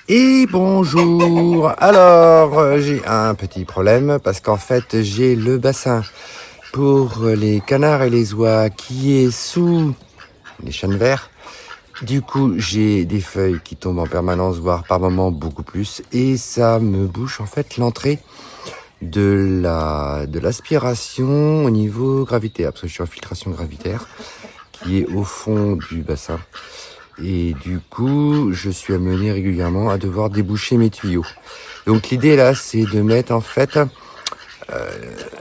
Et bonjour. Alors, j'ai un petit problème parce qu'en fait, j'ai le bassin pour les canards et les oies qui est sous les chênes verts. Du coup, j'ai des feuilles qui tombent en permanence, voire par moments beaucoup plus, et ça me bouche en fait l'entrée de l'aspiration au niveau gravitaire, parce que je suis en filtration gravitaire qui est au fond du bassin. Et du coup, je suis amené régulièrement à devoir déboucher mes tuyaux. Donc l'idée là, c'est de mettre en fait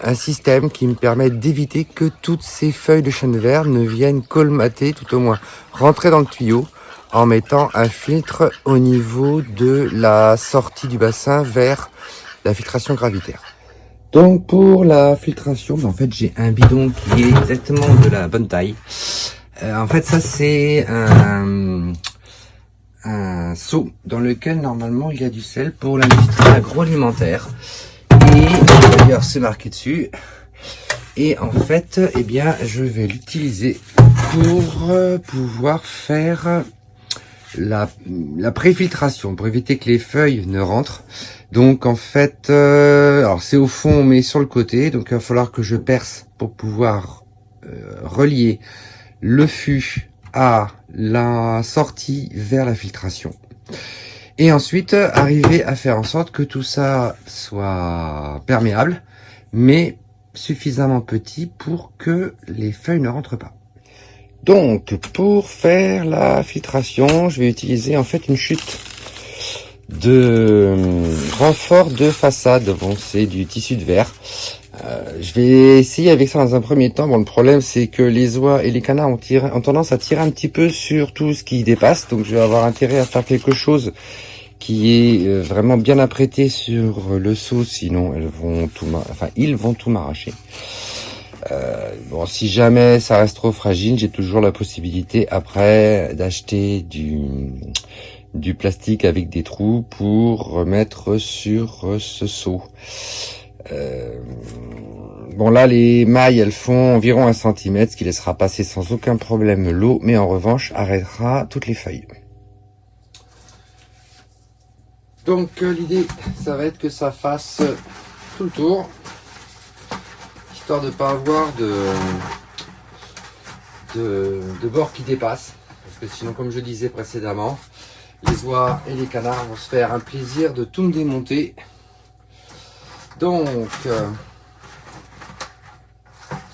un système qui me permet d'éviter que toutes ces feuilles de chêne vert ne viennent colmater, tout au moins rentrer dans le tuyau, en mettant un filtre au niveau de la sortie du bassin vers la filtration gravitaire. Donc pour la filtration, en fait j'ai un bidon qui est exactement de la bonne taille. En fait ça c'est un seau dans lequel normalement il y a du sel pour l'industrie agroalimentaire. Et d'ailleurs c'est marqué dessus. Et en fait, eh bien, je vais l'utiliser pour pouvoir faire la préfiltration, pour éviter que les feuilles ne rentrent. Donc en fait, alors c'est au fond mais sur le côté, donc il va falloir que je perce pour pouvoir relier le fût à la sortie vers la filtration. Et ensuite, arriver à faire en sorte que tout ça soit perméable, mais suffisamment petit pour que les feuilles ne rentrent pas. Donc, pour faire la filtration, je vais utiliser en fait une chute de renfort de façade. Bon, c'est du tissu de verre. Je vais essayer avec ça dans un premier temps. Bon, le problème, c'est que les oies et les canards ont tendance à tirer un petit peu sur tout ce qui dépasse. Donc, je vais avoir intérêt à faire quelque chose qui est vraiment bien apprêté sur le seau, sinon ils vont tout m'arracher. Bon, si jamais ça reste trop fragile, j'ai toujours la possibilité après d'acheter du plastique avec des trous pour remettre sur ce seau. Bon là, les mailles, elles font environ 1 cm, ce qui laissera passer sans aucun problème l'eau, mais en revanche, arrêtera toutes les feuilles. Donc l'idée, ça va être que ça fasse tout le tour, histoire de ne pas avoir de bord qui dépasse. Parce que sinon, comme je disais précédemment, les oies et les canards vont se faire un plaisir de tout me démonter. Donc,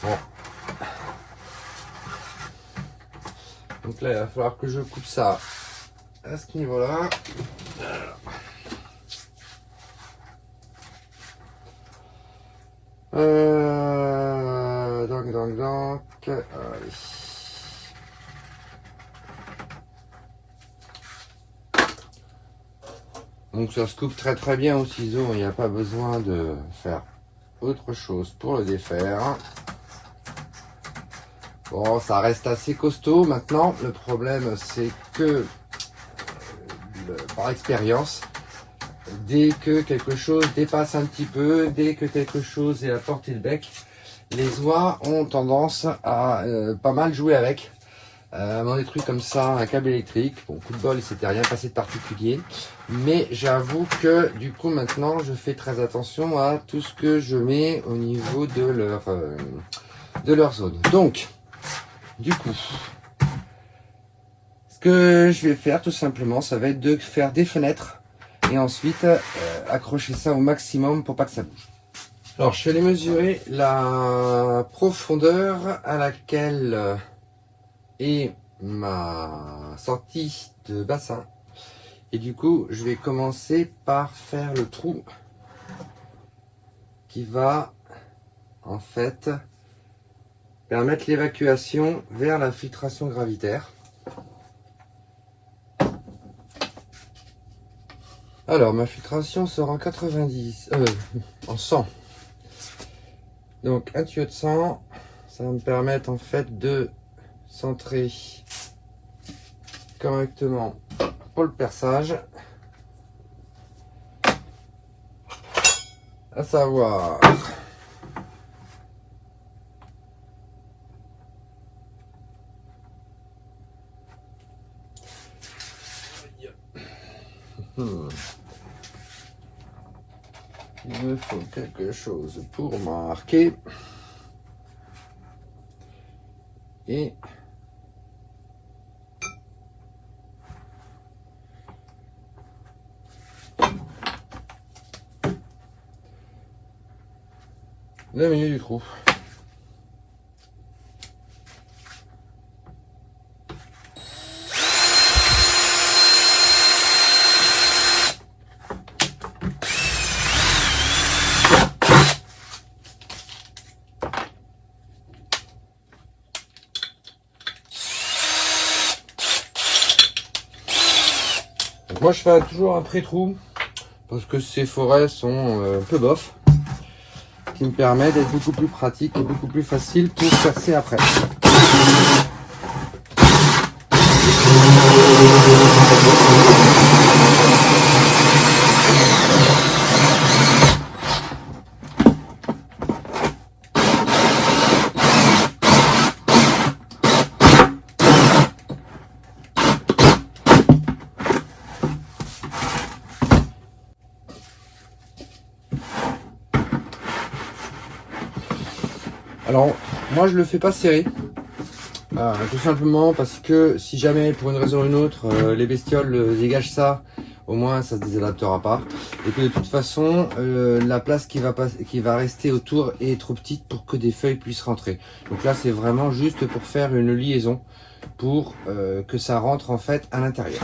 bon. Donc là, il va falloir que je coupe ça à ce niveau-là. Donc. Allez. Donc ça se coupe très très bien au ciseau, il n'y a pas besoin de faire autre chose pour le défaire. Bon, ça reste assez costaud maintenant. Le problème, c'est que, par expérience, dès que quelque chose dépasse un petit peu, dès que quelque chose est à portée de bec, les oies ont tendance à pas mal jouer avec. Des trucs comme ça, un câble électrique, bon, coup de bol, il s'était rien passé de particulier. Mais j'avoue que du coup maintenant, je fais très attention à tout ce que je mets au niveau de leur zone. Donc, du coup, ce que je vais faire tout simplement, ça va être de faire des fenêtres et ensuite accrocher ça au maximum pour pas que ça bouge. Alors je vais aller mesurer la profondeur à laquelle est ma sortie de bassin. Et du coup, je vais commencer par faire le trou qui va en fait permettre l'évacuation vers la filtration gravitaire. Alors, ma filtration sera en 90, en 100. Donc, un tuyau de 100, ça va me permettre en fait de centrer correctement pour le perçage. À savoir Il me faut quelque chose pour marquer. Et le milieu du trou. Donc moi je fais toujours un pré-trou parce que ces forêts sont un peu bof, qui me permet d'être beaucoup plus pratique et beaucoup plus facile pour percer après. Alors, moi je le fais pas serré, tout simplement parce que si jamais pour une raison ou une autre les bestioles dégagent ça, au moins ça se désadaptera pas. Et que de toute façon, la place qui va rester autour est trop petite pour que des feuilles puissent rentrer. Donc là c'est vraiment juste pour faire une liaison, pour que ça rentre en fait à l'intérieur.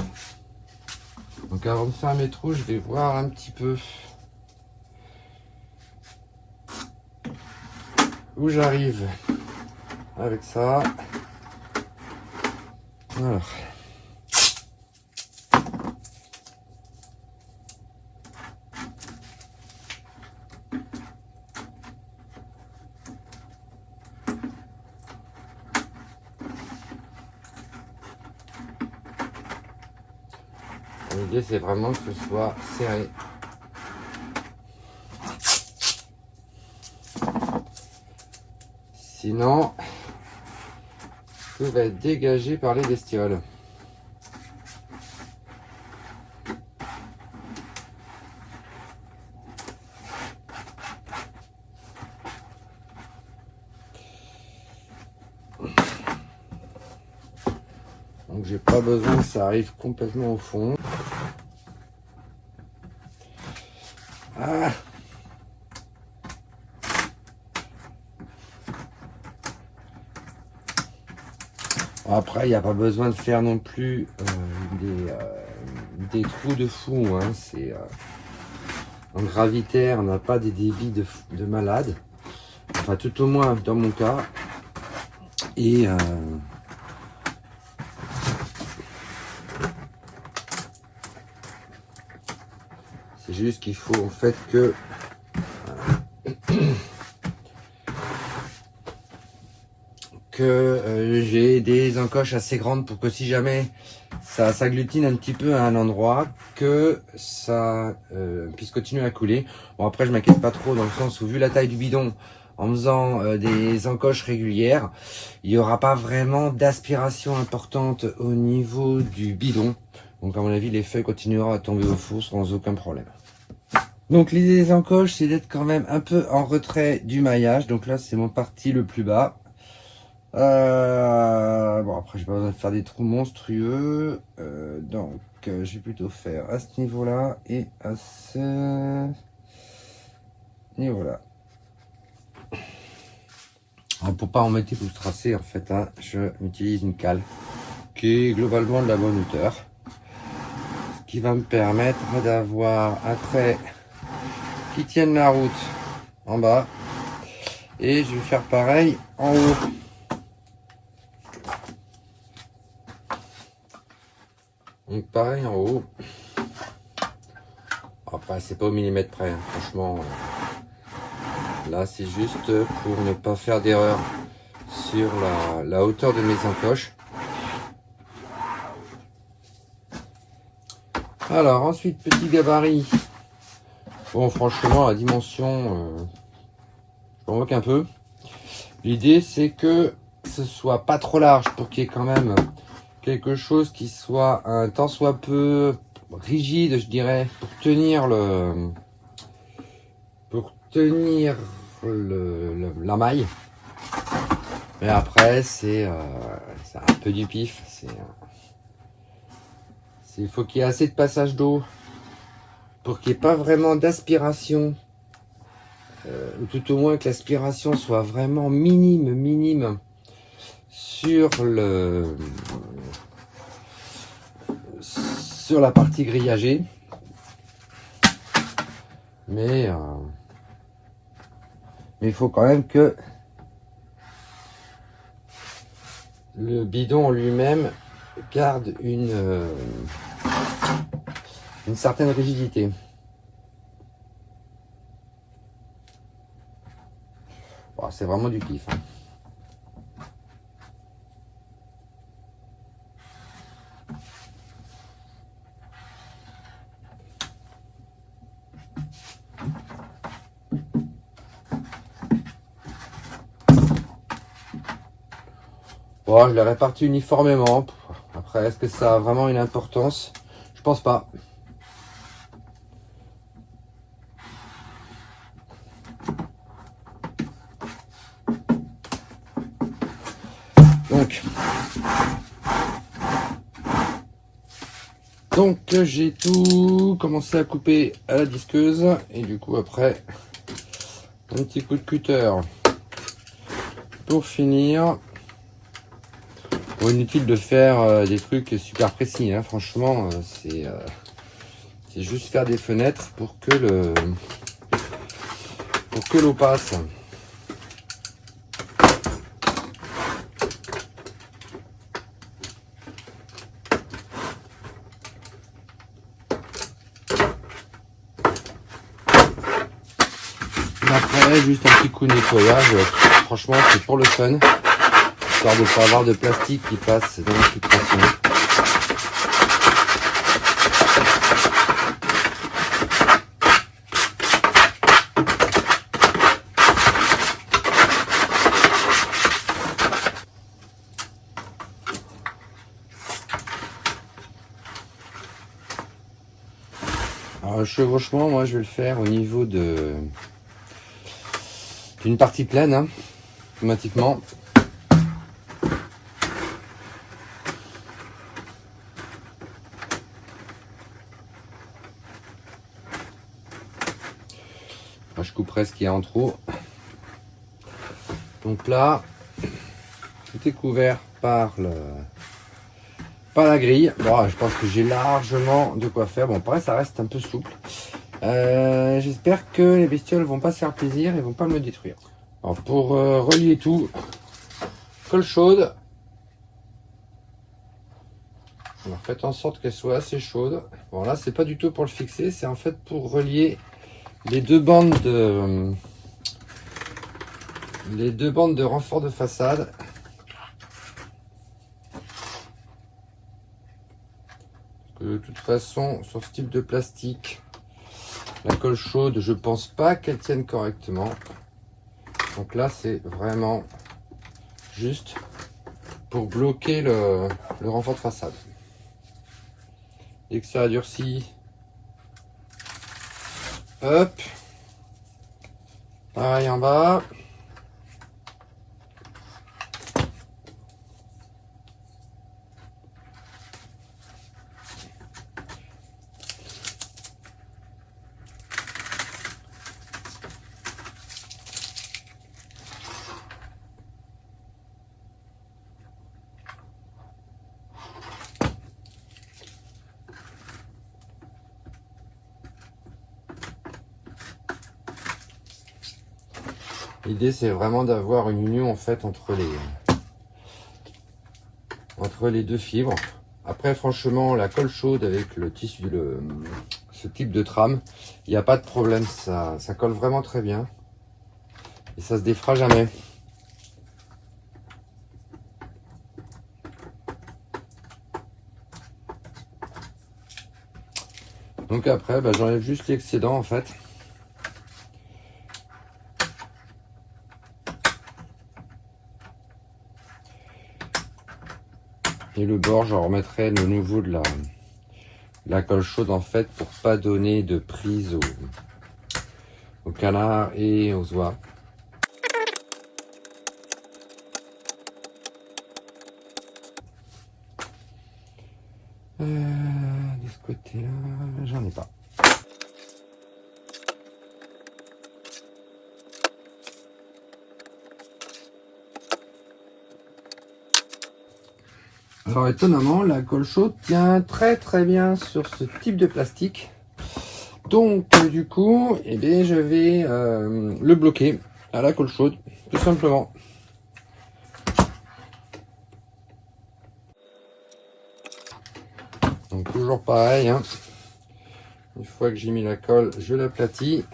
Donc avant de faire mes trous, je vais voir un petit peu où j'arrive avec ça. Alors. L'idée c'est vraiment que ce soit serré. Sinon, tout va être dégagé par les bestioles. Donc j'ai pas besoin que ça arrive complètement au fond. Ah. Après, il n'y a pas besoin de faire non plus des trous de fou. Hein. C'est en gravitaire, on n'a pas des débits de malade. Enfin, tout au moins dans mon cas. Et c'est juste qu'il faut en fait que j'ai des encoches assez grandes pour que si jamais ça s'agglutine un petit peu à un endroit, que ça puisse continuer à couler. Bon après je m'inquiète pas trop dans le sens où vu la taille du bidon, en faisant des encoches régulières, il n'y aura pas vraiment d'aspiration importante au niveau du bidon. Donc à mon avis les feuilles continueront à tomber au four sans aucun problème. Donc l'idée des encoches c'est d'être quand même un peu en retrait du maillage. Donc là c'est mon parti le plus bas. Bon après j'ai pas besoin de faire des trous monstrueux, donc je vais plutôt faire à ce niveau là et à ce niveau là. Alors, pour pas embêter tout ce tracé en fait, hein, je m'utilise une cale qui est globalement de la bonne hauteur, ce qui va me permettre d'avoir un trait qui tienne la route en bas, et je vais faire pareil en haut. Donc pareil en haut. Après c'est pas au millimètre près, hein. Franchement. Là c'est juste pour ne pas faire d'erreur sur la hauteur de mes encoches. Alors ensuite petit gabarit. Bon franchement la dimension je m'en moque un peu. L'idée c'est que ce soit pas trop large pour qu'il y ait quand même quelque chose qui soit un tant soit peu rigide, je dirais, pour tenir la maille. Mais après, c'est un peu du pif. Il faut qu'il y ait assez de passage d'eau pour qu'il n'y ait pas vraiment d'aspiration, ou tout au moins que l'aspiration soit vraiment minime sur la partie grillagée. Mais il faut quand même que le bidon en lui-même garde une certaine rigidité. Bon, c'est vraiment du pif, hein. Bon, je l'ai réparti uniformément. Après, est-ce que ça a vraiment une importance? Je pense pas. Donc j'ai tout commencé à couper à la disqueuse. Et du coup, après, un petit coup de cutter pour finir. Bon, inutile de faire des trucs super précis, hein. Franchement, c'est juste faire des fenêtres pour que l'eau passe. Après, juste un petit coup de nettoyage. Franchement, c'est pour le fun. Histoire de ne pas avoir de plastique qui passe dans la filtration. Alors le chevauchement, moi je vais le faire au niveau d'une partie pleine, hein, automatiquement. Moi, je couperai ce qu'il y a en trop. Donc là, tout est couvert par la grille. Bon, je pense que j'ai largement de quoi faire. Bon, pareil, ça reste un peu souple. J'espère que les bestioles vont pas se faire plaisir et vont pas me le détruire. Alors, pour relier tout, colle chaude. Alors, faites en sorte qu'elle soit assez chaude. Bon, là, c'est pas du tout pour le fixer, c'est en fait pour relier les deux bandes de renfort de façade. De toute façon, sur ce type de plastique, la colle chaude, je pense pas qu'elle tienne correctement. Donc là, c'est vraiment juste pour bloquer le renfort de façade. Dès que ça a durci, hop, pareil en bas. L'idée, c'est vraiment d'avoir une union en fait entre les deux fibres. Après, franchement, la colle chaude avec le tissu, ce type de trame, il n'y a pas de problème, ça colle vraiment très bien et ça se défera jamais. Donc après, j'enlève juste l'excédent en fait. Et le bord, je remettrai le nouveau de la colle chaude en fait pour pas donner de prise au canard et aux oies. De ce côté-là, j'en ai pas. Alors étonnamment, la colle chaude tient très bien sur ce type de plastique. Donc du coup, eh bien, je vais le bloquer à la colle chaude, tout simplement. Donc toujours pareil, hein. Une fois que j'ai mis la colle, je l'aplatis.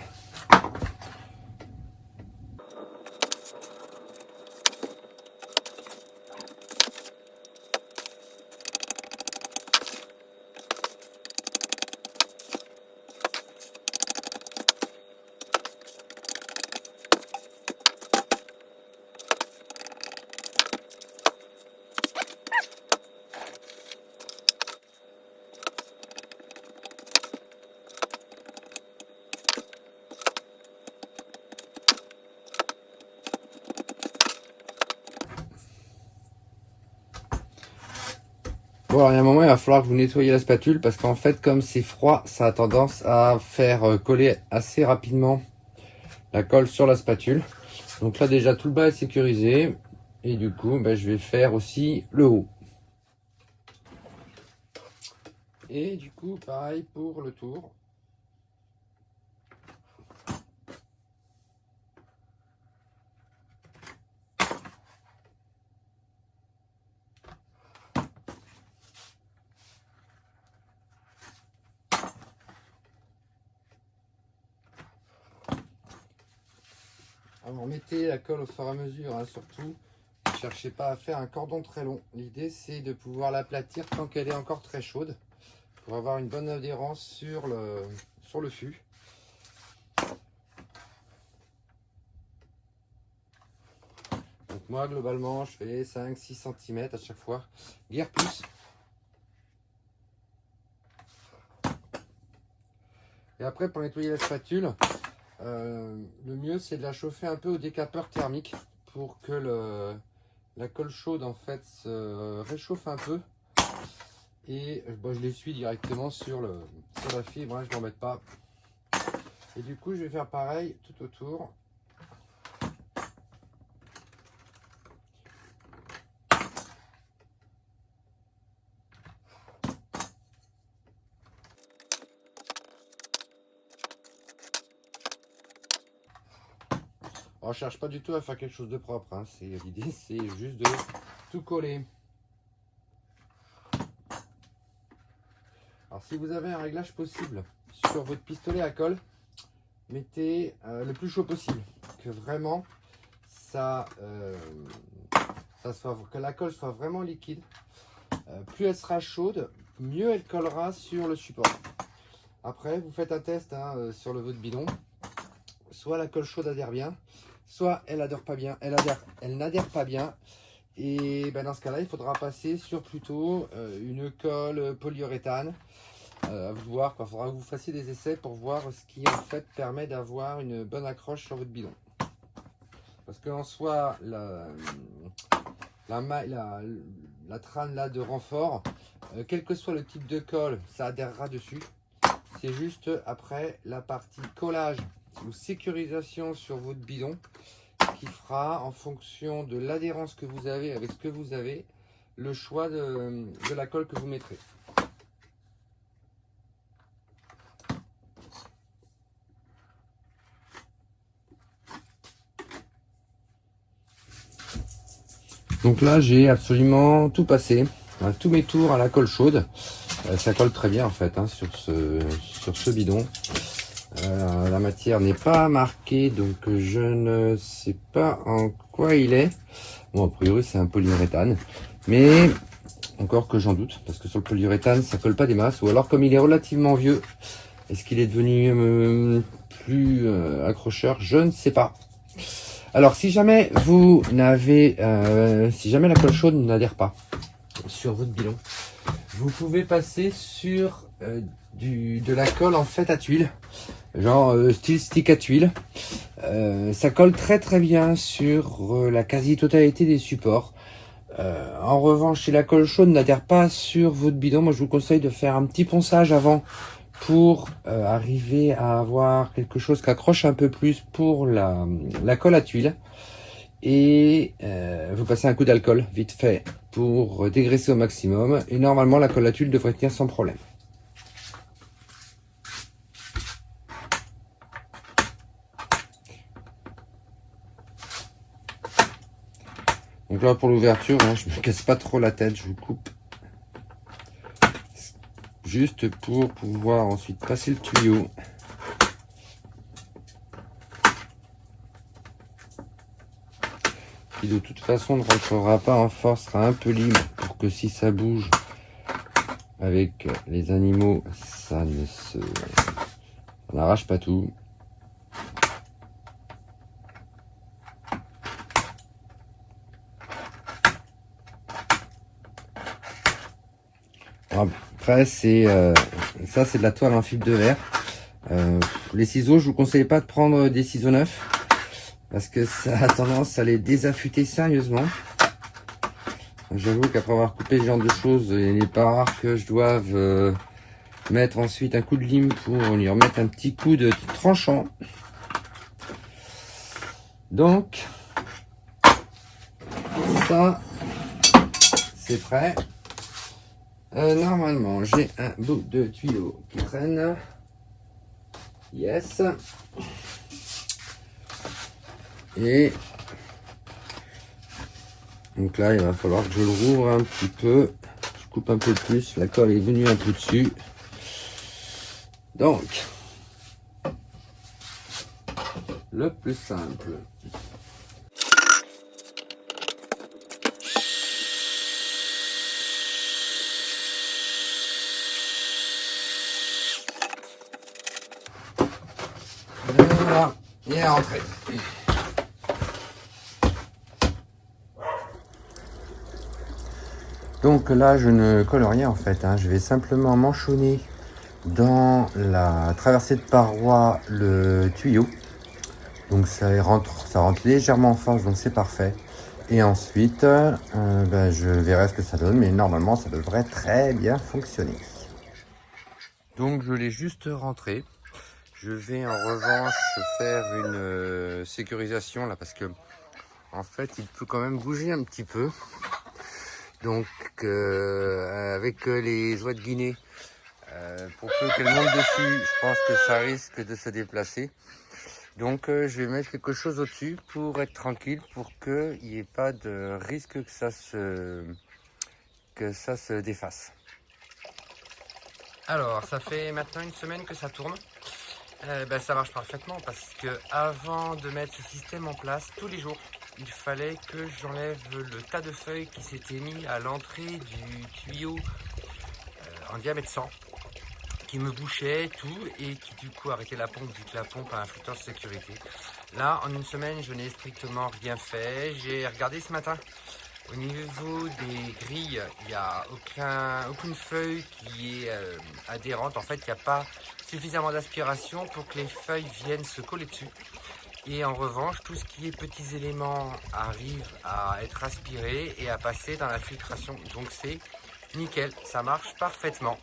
Bon, alors il y a un moment, il va falloir que vous nettoyiez la spatule parce qu'en fait, comme c'est froid, ça a tendance à faire coller assez rapidement la colle sur la spatule. Donc là, déjà, tout le bas est sécurisé. Et du coup, ben, je vais faire aussi le haut. Et du coup, pareil pour le tour. Alors mettez la colle au fur et à mesure, hein, surtout. Ne cherchez pas à faire un cordon très long. L'idée c'est de pouvoir l'aplatir tant qu'elle est encore très chaude pour avoir une bonne adhérence sur le fût. Donc moi globalement je fais 5-6 cm à chaque fois, guère plus. Et après pour nettoyer la spatule, le mieux c'est de la chauffer un peu au décapeur thermique pour que la colle chaude en fait se réchauffe un peu. Et bon, je l'essuie directement sur la fibre, hein, je ne l'embête pas. Et du coup je vais faire pareil tout autour. On ne cherche pas du tout à faire quelque chose de propre, hein. L'idée c'est juste de tout coller. Alors si vous avez un réglage possible sur votre pistolet à colle, mettez le plus chaud possible, que vraiment que la colle soit vraiment liquide. Plus elle sera chaude, mieux elle collera sur le support. Après vous faites un test, hein, sur votre bidon, soit la colle chaude adhère bien, soit elle n'adhère pas bien, elle n'adhère pas bien. Et ben dans ce cas-là, il faudra passer sur plutôt une colle polyuréthane. À vous de voir, il faudra que vous fassiez des essais pour voir ce qui en fait permet d'avoir une bonne accroche sur votre bidon. Parce qu'en soi, la trame là de renfort, quel que soit le type de colle, ça adhérera dessus. C'est juste après la partie collage ou sécurisation sur votre bidon qui fera, en fonction de l'adhérence que vous avez avec ce que vous avez, le choix de la colle que vous mettrez. Donc là j'ai absolument tout passé, hein, tous mes tours à la colle chaude. Ça colle très bien en fait, hein, sur ce bidon. La matière n'est pas marquée, donc je ne sais pas en quoi il est. Bon, a priori c'est un polyuréthane, mais encore que j'en doute, parce que sur le polyuréthane ça colle pas des masses, ou alors comme il est relativement vieux, est-ce qu'il est devenu plus accrocheur, je ne sais pas. Alors si jamais si jamais la colle chaude n'adhère pas sur votre bidon, vous pouvez passer sur de la colle en fait à tuile, genre style stick à tuile. Ça colle très très bien sur la quasi-totalité des supports. En revanche, si la colle chaude n'adhère pas sur votre bidon, moi je vous conseille de faire un petit ponçage avant pour arriver à avoir quelque chose qui accroche un peu plus pour la colle à tuile. Et vous passez un coup d'alcool vite fait pour dégraisser au maximum. Et normalement, la colle à tuile devrait tenir sans problème. Donc là, pour l'ouverture, hein, je me casse pas trop la tête, je vous coupe. Juste pour pouvoir ensuite passer le tuyau. Qui de toute façon ne rentrera pas en force, sera un peu libre pour que si ça bouge avec les animaux, ça n'arrache pas tout. Après, ça c'est de la toile en fibre de verre. Les ciseaux, je vous conseille pas de prendre des ciseaux neufs parce que ça a tendance à les désaffûter sérieusement. J'avoue qu'après avoir coupé ce genre de choses, il n'est pas rare que je doive mettre ensuite un coup de lime pour lui remettre un petit coup de tranchant. Donc, ça, c'est prêt. Normalement, j'ai un bout de tuyau qui traîne. Yes. Et donc là, il va falloir que je le rouvre un petit peu. Je coupe un peu plus. La colle est venue un peu dessus. Donc, le plus simple. Voilà, il est rentré. Donc là, je ne colle rien en fait, hein. Je vais simplement manchonner dans la traversée de paroi le tuyau. Donc ça rentre légèrement en force, donc c'est parfait. Et ensuite, je verrai ce que ça donne, mais normalement, ça devrait très bien fonctionner. Donc je l'ai juste rentré. Je vais en revanche faire une sécurisation là parce que en fait il peut quand même bouger un petit peu. Donc avec les oies de Guinée, pour peu qu'elles montent dessus, je pense que ça risque de se déplacer. Donc je vais mettre quelque chose au-dessus pour être tranquille, pour qu'il n'y ait pas de risque que ça se défasse. Alors ça fait maintenant une semaine que ça tourne. Ça marche parfaitement parce que avant de mettre ce système en place, tous les jours, il fallait que j'enlève le tas de feuilles qui s'était mis à l'entrée du tuyau en diamètre 100, qui me bouchait tout et qui du coup arrêtait la pompe vu que la pompe a un flotteur de sécurité. Là, en une semaine, je n'ai strictement rien fait. J'ai regardé ce matin. Au niveau des grilles, il n'y a aucune feuille qui est adhérente. En fait, il n'y a pas suffisamment d'aspiration pour que les feuilles viennent se coller dessus. Et en revanche, tout ce qui est petits éléments arrive à être aspiré et à passer dans la filtration. Donc c'est nickel, ça marche parfaitement.